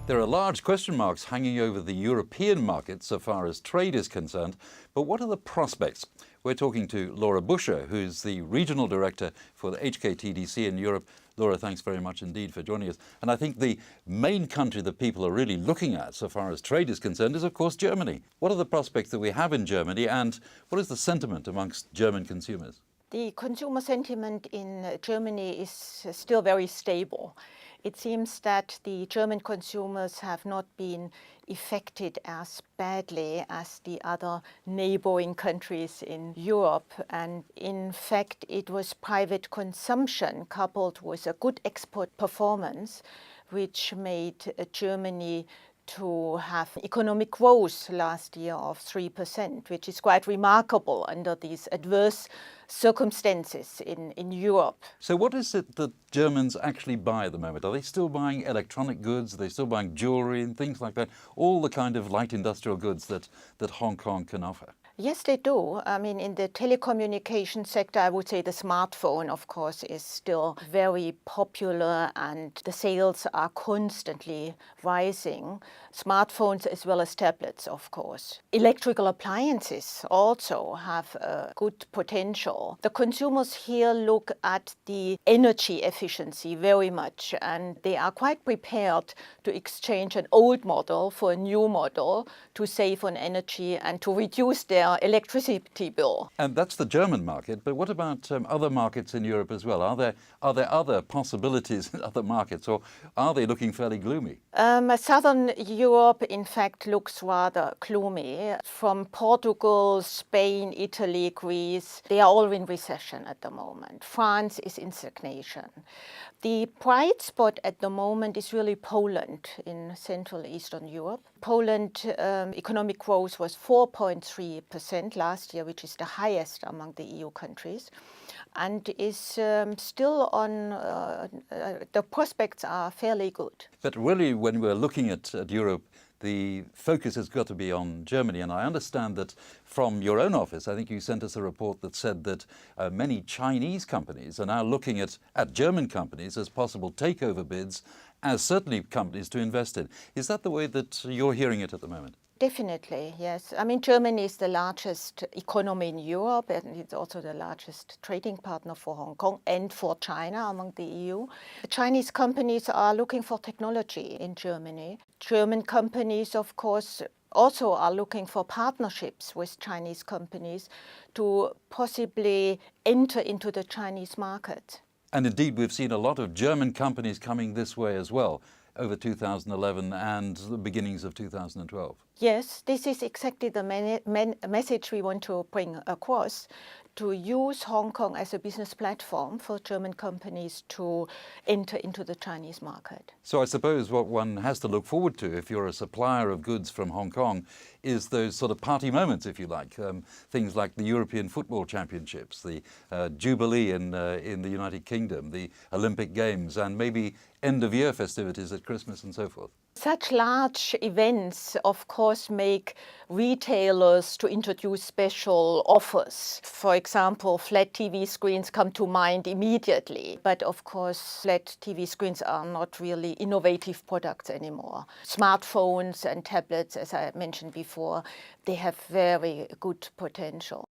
There are large question marks hanging over the European market so far as trade is concerned, but what are the prospects? We're talking to Lore Buscher, who's the Regional Director for the HKTDC in Europe. Laura, thanks very much indeed for joining us. And I think the main country that people are really looking at so far as trade is concerned is, of course, Germany. What are the prospects that we have in Germany, and what is the sentiment amongst German consumers? The consumer sentiment in Germany is still very stable. It seems that the German consumers have not been affected as badly as the other neighboring countries in Europe. And in fact, it was private consumption coupled with a good export performance, which made Germany to have economic growth last year of 3%, which is quite remarkable under these adverse circumstances in Europe. So what is it that Germans actually buy at the moment? Are they still buying electronic goods? Are they still buying jewelry and things like that? All the kind of light industrial goods that Hong Kong can offer? Yes, they do. I mean, in the telecommunication sector, I would say the smartphone, of course, is still very popular and the sales are constantly rising. Smartphones as well as tablets, of course. Electrical appliances also have a good potential. The consumers here look at the energy efficiency very much, and they are quite prepared to exchange an old model for a new model to save on energy and to reduce their electricity bill. And that's the German market, but what about other markets in Europe as well? Are there other possibilities in other markets, or are they looking fairly gloomy? Southern Europe, in fact, looks rather gloomy. From Portugal, Spain, Italy, Greece, they are all in recession at the moment. France is in stagnation. The bright spot at the moment is really Poland in Central Eastern Europe. Poland economic growth was 4.3% last year, which is the highest among the EU countries, and is still on, the prospects are fairly good. But really, when we're looking at Europe, the focus has got to be on Germany. And I understand that from your own office, I think you sent us a report that said that many Chinese companies are now looking at German companies as possible takeover bids, as certainly companies to invest in. Is that the way that you're hearing it at the moment? Definitely, yes. I mean, Germany is the largest economy in Europe, and it's also the largest trading partner for Hong Kong and for China among the EU. The Chinese companies are looking for technology in Germany. German companies, of course, also are looking for partnerships with Chinese companies to possibly enter into the Chinese market. And indeed, we've seen a lot of German companies coming this way as well, over 2011 and the beginnings of 2012. Yes, this is exactly the message we want to bring across, to use Hong Kong as a business platform for German companies to enter into the Chinese market. So I suppose what one has to look forward to if you're a supplier of goods from Hong Kong is those sort of party moments, if you like, things like the European Football Championships, the Jubilee in the United Kingdom, the Olympic Games, and maybe end-of-year festivities at Christmas and so forth. Such large events, of course, make retailers to introduce special offers. For example, flat TV screens come to mind immediately. But of course, flat TV screens are not really innovative products anymore. Smartphones and tablets, as I mentioned before, they have very good potential.